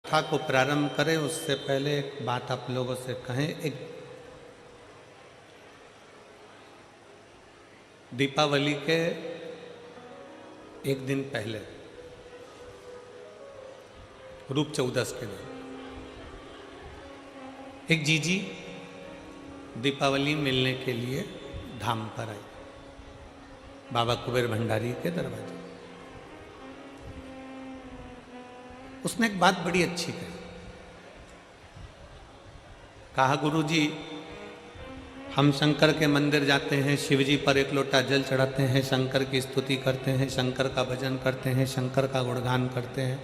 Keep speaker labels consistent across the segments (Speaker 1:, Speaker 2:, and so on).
Speaker 1: कथा को प्रारंभ करें उससे पहले एक बात आप लोगों से कहें। एक दीपावली के एक दिन पहले रूप चौदस के दिन एक जीजी दीपावली मिलने के लिए धाम पर आई बाबा कुबेर भंडारी के दरवाजे। उसने एक बात बड़ी अच्छी कही। कहा, गुरुजी हम शंकर के मंदिर जाते हैं, शिव जी पर एक लोटा जल चढ़ाते हैं, शंकर की स्तुति करते हैं, शंकर का भजन करते हैं, शंकर का गुणगान करते हैं,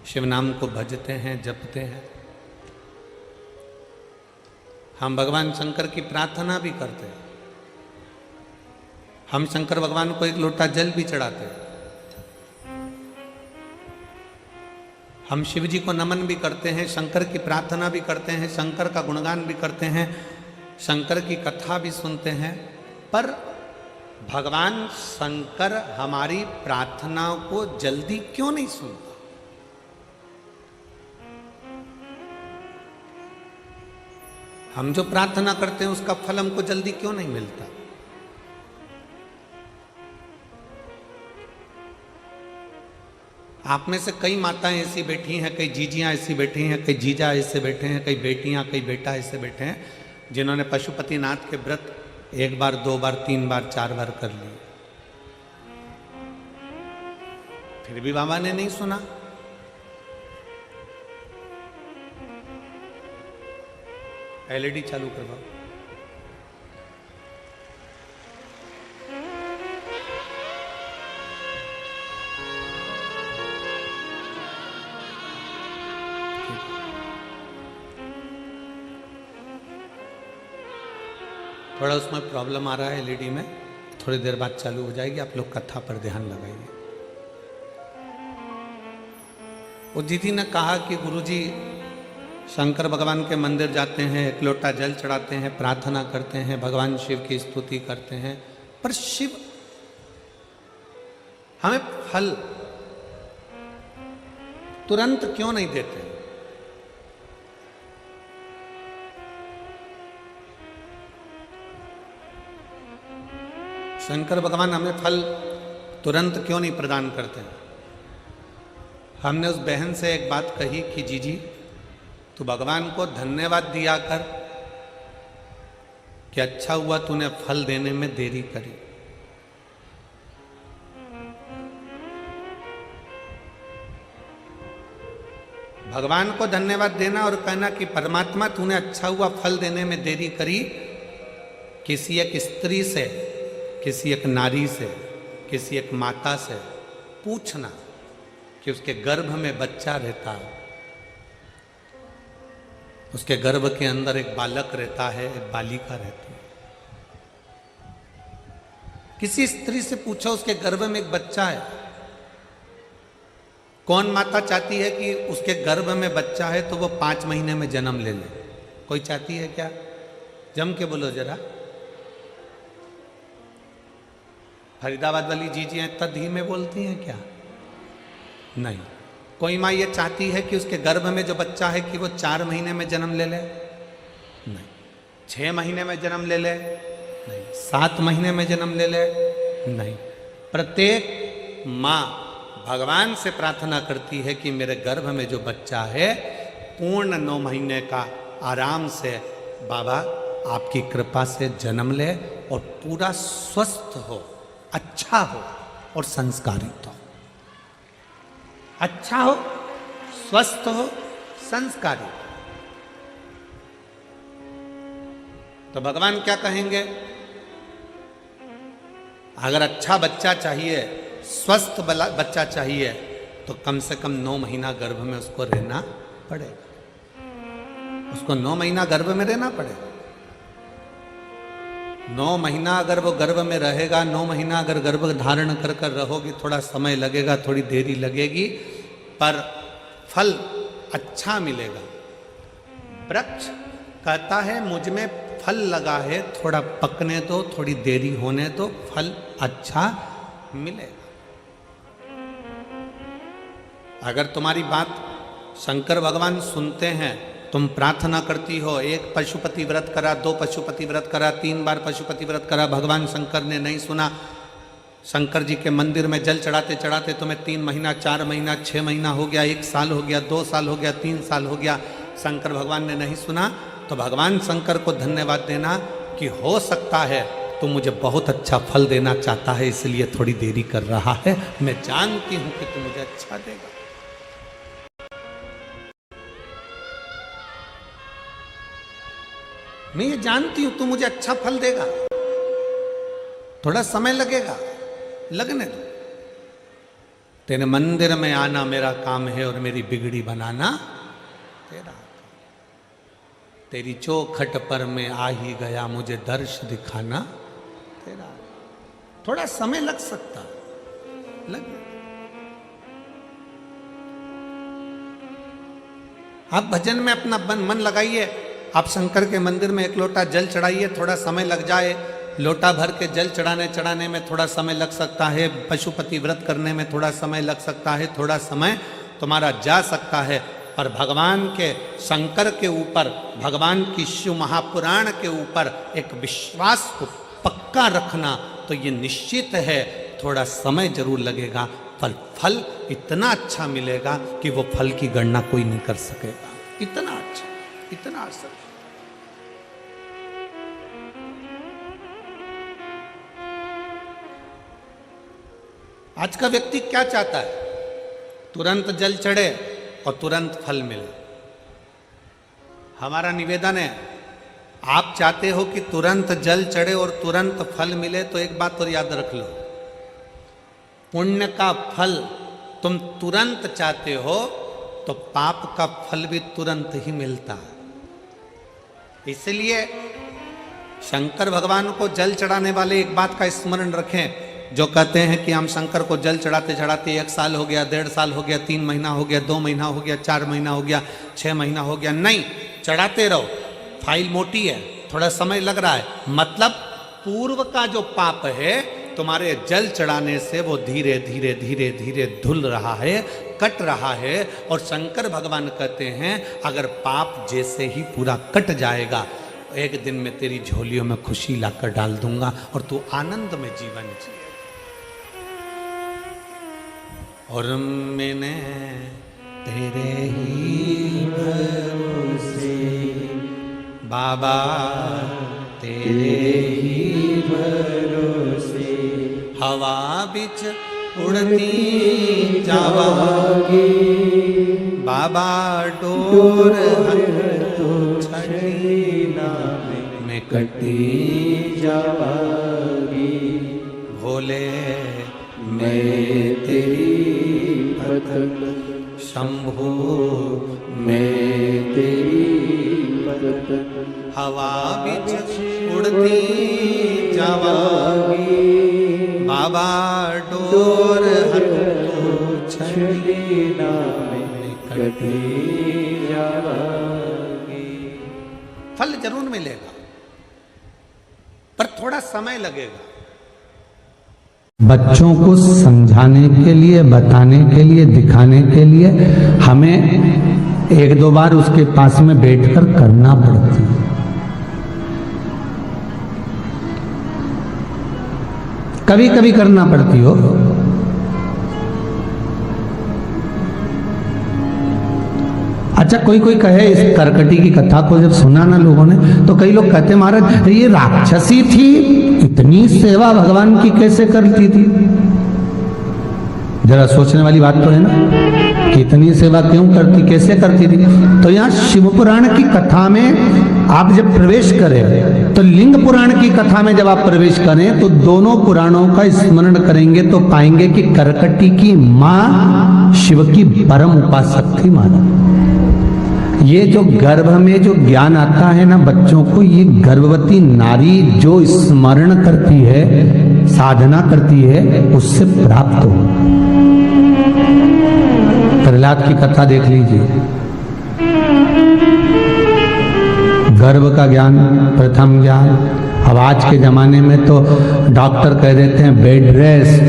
Speaker 1: शिव नाम को भजते हैं, जपते हैं। हम भगवान शंकर की प्रार्थना भी करते हैं। हम शंकर भगवान को एक लोटा जल भी चढ़ाते हैं। हम शिव जी को नमन भी करते हैं, शंकर की प्रार्थना भी करते हैं, शंकर का गुणगान भी करते हैं, शंकर की कथा भी सुनते हैं। पर भगवान शंकर हमारी प्रार्थनाओं को जल्दी क्यों नहीं सुनता? हम जो प्रार्थना करते हैं उसका फल हमको जल्दी क्यों नहीं मिलता? आप में से कई माताएं ऐसी बैठी हैं, कई जीजियां ऐसी बैठी हैं, कई जीजा ऐसे बैठे हैं, कई बेटियां, कई बेटा ऐसे बैठे हैं जिन्होंने पशुपतिनाथ के व्रत एक बार, दो बार, तीन बार, चार बार कर लिए, फिर भी बाबा ने नहीं सुना। एलईडी चालू करवाओ। थोड़ा उसमें प्रॉब्लम आ रहा है एलईडी में, थोड़ी देर बाद चालू हो जाएगी। आप लोग कथा पर ध्यान लगाइए। वो दीदी ने कहा कि गुरुजी शंकर भगवान के मंदिर जाते हैं, एक लोटा जल चढ़ाते हैं, प्रार्थना करते हैं, भगवान शिव की स्तुति करते हैं, पर शिव हमें फल तुरंत क्यों नहीं देते? शंकर भगवान हमें फल तुरंत क्यों नहीं प्रदान करते हैं? हमने उस बहन से एक बात कही कि जीजी तू भगवान को धन्यवाद दिया कर कि अच्छा हुआ तूने फल देने में देरी करी। भगवान को धन्यवाद देना और कहना कि परमात्मा तूने अच्छा हुआ फल देने में देरी करी। किसी एक स्त्री से, किसी एक नारी से, किसी एक माता से पूछना कि उसके गर्भ में बच्चा रहता है, उसके गर्भ के अंदर एक बालक रहता है, एक बालिका रहती है। किसी स्त्री से पूछो उसके गर्भ में एक बच्चा है। कौन माता चाहती है कि उसके गर्भ में बच्चा है तो वो 5 महीने में जन्म ले ले? कोई चाहती है क्या? जम के बोलो जरा। फरीदाबाद वाली जीजियां इतना धीमे बोलती हैं क्या? नहीं। कोई माँ ये चाहती है कि उसके गर्भ में जो बच्चा है कि वो 4 महीने में जन्म ले ले? नहीं। 6 महीने में जन्म ले ले? नहीं। 7 महीने में जन्म ले ले? नहीं। प्रत्येक माँ भगवान से प्रार्थना करती है कि मेरे गर्भ में जो बच्चा है पूर्ण 9 महीने का आराम से बाबा आपकी कृपा से जन्म ले और पूरा स्वस्थ हो, अच्छा हो और संस्कारित हो। अच्छा हो, स्वस्थ हो, संस्कारित हो। तो भगवान क्या कहेंगे? अगर अच्छा बच्चा चाहिए, स्वस्थ बच्चा चाहिए तो कम से कम 9 महीना गर्भ में उसको रहना पड़ेगा। उसको 9 महीना गर्भ में रहना पड़ेगा। 9 महीना अगर वो गर्भ में रहेगा, 9 महीना अगर गर्भ धारण कर कर रहोगी, थोड़ा समय लगेगा, थोड़ी देरी लगेगी, पर फल अच्छा मिलेगा। वृक्ष कहता है मुझ में फल लगा है, थोड़ा पकने दो, थोड़ी देरी होने दो, फल अच्छा मिलेगा। अगर तुम्हारी बात शंकर भगवान सुनते हैं। तुम प्रार्थना करती हो, एक पशुपति व्रत करा, 2 पशुपति व्रत करा, 3 बार पशुपति व्रत करा, भगवान शंकर ने नहीं सुना। शंकर जी के मंदिर में जल चढ़ाते चढ़ाते तुम्हें 3 महीना, 4 महीना, 6 महीना हो गया, 1 साल हो गया, 2 साल हो गया, 3 साल हो गया, शंकर भगवान ने नहीं सुना, तो भगवान शंकर को धन्यवाद देना कि हो सकता है तू मुझे बहुत अच्छा फल देना चाहता है, इसलिए थोड़ी देरी कर रहा है। मैं जानती हूं कि तू मुझे अच्छा देगा। मैं ये जानती हूं तू मुझे अच्छा फल देगा, थोड़ा समय लगेगा, लगने दो। तेरे मंदिर में आना मेरा काम है और मेरी बिगड़ी बनाना तेरा काम। तेरी चौखट पर मैं आ ही गया, मुझे दर्श दिखाना तेरा। थोड़ा समय लग सकता, लगे। आप भजन में अपना मन लगाइए, आप शंकर के मंदिर में 1 लोटा जल चढ़ाइए, थोड़ा समय लग जाए। लोटा भर के जल चढ़ाने में थोड़ा समय लग सकता है, पशुपति व्रत करने में थोड़ा समय लग सकता है, थोड़ा समय तुम्हारा जा सकता है। पर भगवान के शंकर के ऊपर, भगवान की शिव महापुराण के ऊपर एक विश्वास को पक्का रखना, तो ये निश्चित है थोड़ा समय जरूर लगेगा, पर फल इतना अच्छा मिलेगा कि वो फल की गणना कोई नहीं कर सकेगा। इतना अच्छा, इतना असर। आज का व्यक्ति क्या चाहता है? तुरंत जल चढ़े और तुरंत फल मिले। हमारा निवेदन है, आप चाहते हो कि तुरंत जल चढ़े और तुरंत फल मिले, तो एक बात और याद रख लो, पुण्य का फल तुम तुरंत चाहते हो तो पाप का फल भी तुरंत ही मिलता है। इसलिए शंकर भगवान को जल चढ़ाने वाले एक बात का स्मरण रखें, जो कहते हैं कि हम शंकर को जल चढ़ाते चढ़ाते 1 साल हो गया, 1.5 साल हो गया, 3 महीना हो गया, 2 महीना हो गया, 4 महीना हो गया, 6 महीना हो गया। नहीं, चढ़ाते रहो। फाइल मोटी है, थोड़ा समय लग रहा है, मतलब पूर्व का जो पाप है तुम्हारे जल चढ़ाने से वो धीरे धीरे धीरे धीरे धुल रहा है, कट रहा है। और शंकर भगवान कहते हैं अगर पाप जैसे ही पूरा कट जाएगा, एक दिन मैं तेरी झोलियों में खुशी लाकर डाल दूंगा और तू आनंद में जीवन जिए। और मैंने तेरे ही भरोसे बाबा, तेरे ही भरोसे हवा बिच उड़ती जावागी, बाबा डोर में कटी जावागी। भोले मैं तेरी भक्त, शंभु मैं तेरी भक्त, हवा बिच उड़ती जावागी, बाबा डोर छड़ीना में कटी जावागी। फल जरूर मिलेगा, पर थोड़ा समय लगेगा।
Speaker 2: बच्चों को समझाने के लिए, बताने के लिए, दिखाने के लिए हमें 1-2 बार उसके पास में बैठकर करना पड़ता है। कभी कभी करना पड़ती हो। अच्छा, कोई कोई कहे, इस करकटी की कथा को जब सुना ना लोगों ने, तो कई लोग कहते महाराज ये राक्षसी थी, इतनी सेवा भगवान की कैसे करती थी? जरा सोचने वाली बात तो है ना, कि इतनी सेवा क्यों करती, कैसे करती थी? तो यहाँ शिव पुराण की कथा में आप जब प्रवेश करें, तो लिंग पुराण की कथा में जब आप प्रवेश करें, तो दोनों पुराणों का स्मरण करेंगे तो पाएंगे कि करकटी की मां शिव की परम उपासक थी महाराज। ये जो गर्भ में जो ज्ञान आता है ना बच्चों को, ये गर्भवती नारी जो स्मरण करती है, साधना करती है, उससे प्राप्त हो। प्रहलाद की कथा देख लीजिए, गर्भ का ज्ञान, प्रथम ज्ञान। अब आज के जमाने में तो डॉक्टर कह देते हैं बेड रेस्ट,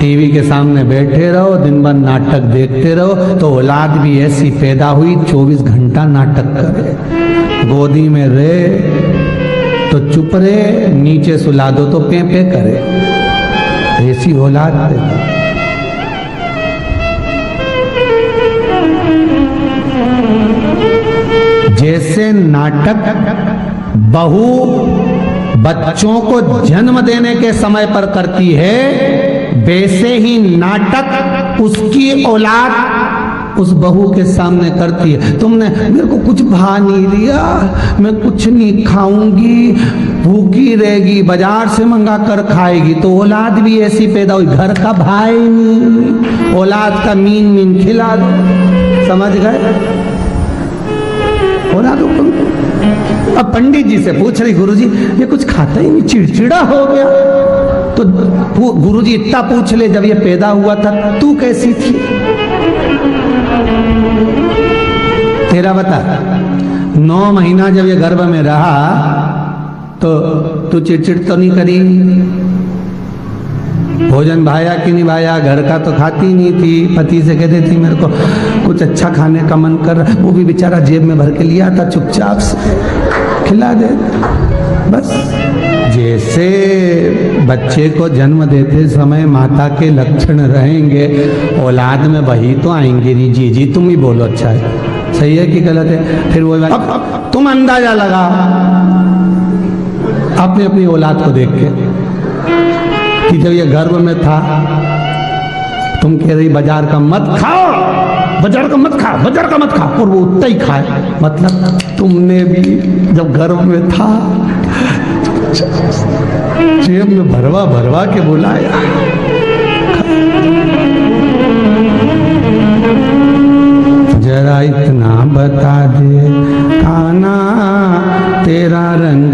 Speaker 2: टीवी के सामने बैठे रहो, दिन भर नाटक देखते रहो, तो औलाद भी ऐसी पैदा हुई 24 घंटा नाटक करे। गोदी में रहे तो चुप रहे, नीचे सुला दो तो पे पे करे, ऐसी औलाद पैदा। जैसे नाटक बहू बच्चों को जन्म देने के समय पर करती है, वैसे ही नाटक उसकी औलाद उस बहू के सामने करती है। तुमने मेरे को कुछ भा नहीं दिया, मैं कुछ नहीं खाऊंगी, भूखी रहेगी, बाजार से मंगा कर खाएगी, तो औलाद भी ऐसी पैदा हुई। घर का भाई नहीं, औलाद का मीन मीन खिला दो, समझ गए? औलाद अब पंडित जी से पूछ रही, गुरुजी ये कुछ खाता ही नहीं, चिड़चिड़ा हो गया। तो गुरुजी इतना पूछ ले, जब ये पैदा हुआ था तू कैसी थी? तेरा बता, 9 महीना जब ये गर्भ में रहा तो तू चिड़चिड़ तो नहीं करी? भोजन भाया कि नहीं भाया? घर का तो खाती नहीं थी, पति से कहती थी मेरे को कुछ अच्छा खाने का मन कर, वो भी बेचारा जेब में भर के लिया था, चुपचाप से खिला दे बस। जैसे बच्चे को जन्म देते समय माता के लक्षण रहेंगे, औलाद में वही तो आएंगे। जी जी तुम ही बोलो, अच्छा है, सही है कि गलत है? फिर वो अब तुम अंदाजा लगा अपनी अपनी औलाद को देख के कि जब ये गर्भ में था तुम कह रही बाजार का मत खाओ, बाजार का मत खा, बाजार का मत खा, और वो उतना ही खाए। मतलब तुमने भी जब गर्भ में था जेब में भरवा भरवा के बुलाया। जरा इतना बता दे काना तेरा रंग,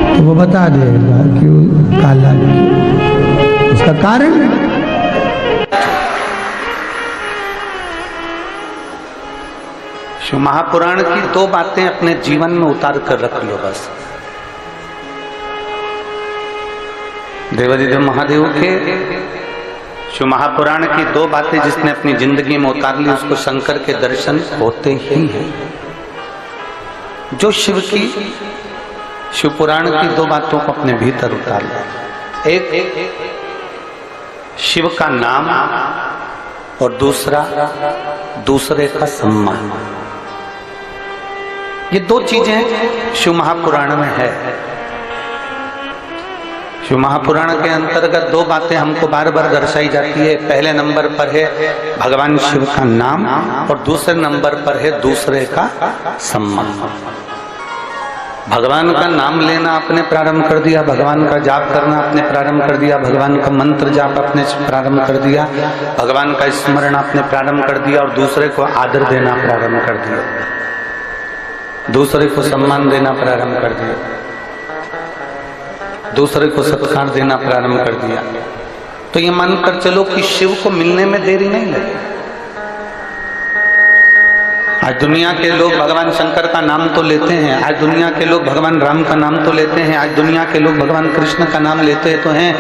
Speaker 2: तो वो बता देगा क्यों काला नहीं। उसका कारण
Speaker 1: शिव महापुराण की 2 बातें अपने जीवन में उतार कर रख लो बस। देवादिदेव महादेव के शिव महापुराण की 2 बातें जिसने अपनी जिंदगी में उतार ली, उसको शंकर के दर्शन होते ही हैं। जो शिव की शिव पुराण की 2 बातों को अपने भीतर उतार लो, एक शिव का नाम और दूसरे का सम्मान। ये 2 चीजें शिव महापुराण में है। शिव महापुराण के अंतर्गत 2 बातें हमको बार बार दर्शाई जाती है। पहले नंबर पर है भगवान शिव का नाम और दूसरे नंबर पर है दूसरे का सम्मान। भगवान का नाम लेना आपने प्रारंभ कर दिया, भगवान का जाप करना आपने प्रारंभ कर दिया, भगवान का मंत्र जाप आपने प्रारंभ कर दिया, भगवान का स्मरण आपने प्रारंभ कर दिया और दूसरे को आदर देना प्रारंभ कर दिया, दूसरे को सम्मान देना प्रारंभ कर दिया, दूसरे को सत्कार देना प्रारंभ कर दिया। तो ये मानकर चलो कि शिव को मिलने में देरी नहीं लगी। आज दुनिया के लोग भगवान शंकर का नाम तो लेते हैं, आज दुनिया के लोग भगवान राम का नाम तो लेते हैं, आज दुनिया के लोग भगवान कृष्ण का नाम लेते तो हैं,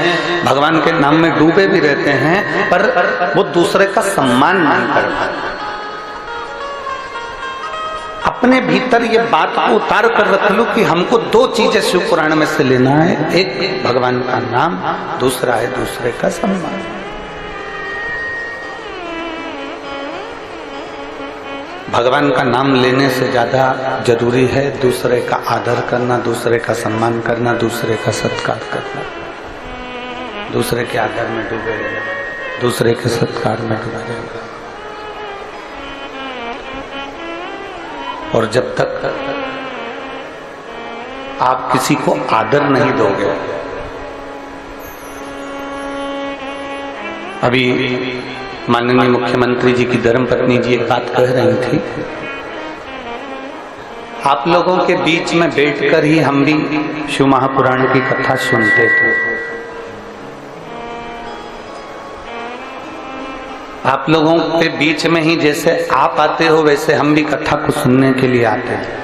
Speaker 1: भगवान के नाम में डूबे भी रहते हैं, पर वो दूसरे का सम्मान नहीं कर पाते। अपने भीतर ये बात को उतार कर रख लो कि हमको 2 चीजें शिव पुराण में से लेना है, एक भगवान का नाम, दूसरा है दूसरे का सम्मान। भगवान का नाम लेने से ज्यादा जरूरी है दूसरे का आदर करना, दूसरे का सम्मान करना, दूसरे का सत्कार करना। दूसरे के आदर में डूबे रहना, दूसरे के सत्कार में डूबे रहना। और जब तक आप किसी को आदर नहीं दोगे, अभी माननीय मुख्यमंत्री जी की धर्मपत्नी जी एक बात कह रही थी, आप लोगों के बीच में बैठकर ही हम भी शिव महापुराण की कथा सुनते थे। आप लोगों के बीच में ही जैसे आप आते हो वैसे हम भी कथा को सुनने के लिए आते थे।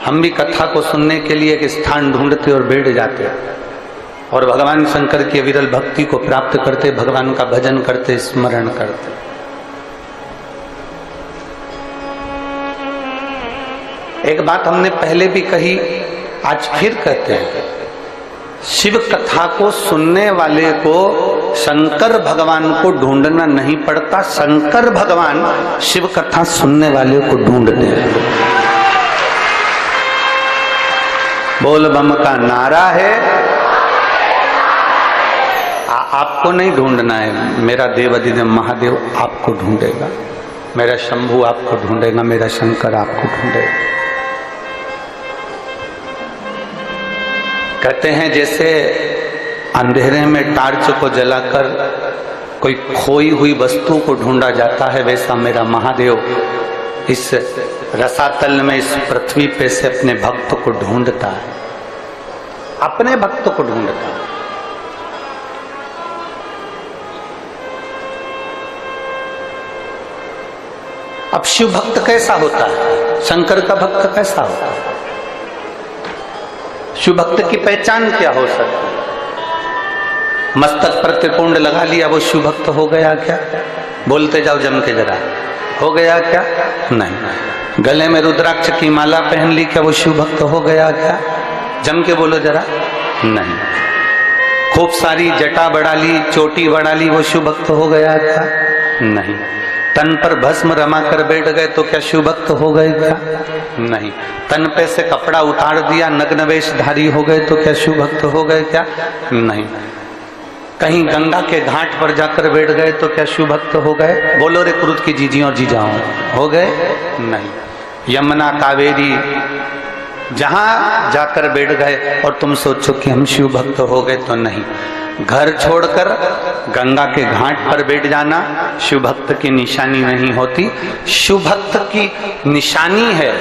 Speaker 1: हम भी कथा को सुनने के लिए एक स्थान ढूंढते और बैठ जाते और भगवान शंकर की विरल भक्ति को प्राप्त करते, भगवान का भजन करते, स्मरण करते। एक बात हमने पहले भी कही, आज फिर कहते हैं, शिव कथा को सुनने वाले को शंकर भगवान को ढूंढना नहीं पड़ता, शंकर भगवान शिव कथा सुनने वाले को ढूंढते हैं। बोल बम का नारा है। आपको नहीं ढूंढना है, मेरा देवाधिदेव महादेव आपको ढूंढेगा, मेरा शंभू आपको ढूंढेगा, मेरा शंकर आपको ढूंढेगा। कहते हैं जैसे अंधेरे में टार्च को जलाकर कोई खोई हुई वस्तु को ढूंढा जाता है, वैसा मेरा महादेव इस रसातल में, इस पृथ्वी पे से अपने भक्त को ढूंढता है, अपने भक्त को ढूंढता है। अब शिव भक्त कैसा होता है, शंकर का भक्त कैसा होता है, शिव भक्त की पहचान क्या हो सकती है? मस्तक पर त्रिपुंड लगा लिया वो शिव भक्त हो गया क्या? बोलते जाओ जम के जरा, हो गया क्या? नहीं। गले में रुद्राक्ष की माला पहन ली, क्या वो शिव भक्त हो गया क्या? जम के बोलो जरा, नहीं। खूब सारी जटा बढ़ा ली, चोटी बढ़ा ली, वो शिव भक्त हो गया क्या? नहीं। तन पर भस्म रमा कर बैठ गए तो क्या शिव भक्त हो गए क्या? नहीं। तन पे से कपड़ा उतार दिया, नग्न वेशधारी हो गए तो क्या शिव भक्त हो गए क्या? नहीं। कहीं गंगा के घाट पर जाकर बैठ गए तो क्या शिव भक्त हो गए? बोलो रे क्रुद्ध की जीजी और जीजाओं, हो गए? नहीं। यमुना कावेरी जहां जाकर बैठ गए और तुम सोचो कि हम शिव भक्त हो गए, तो नहीं। घर छोड़कर गंगा के घाट पर बैठ जाना शिव भक्त की निशानी नहीं होती। शिव भक्त की निशानी है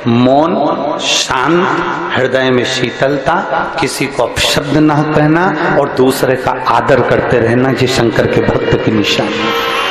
Speaker 1: मौन, शांत, हृदय में शीतलता, किसी को अपशब्द न कहना और दूसरे का आदर करते रहना, ये शंकर के भक्त की निशानी है।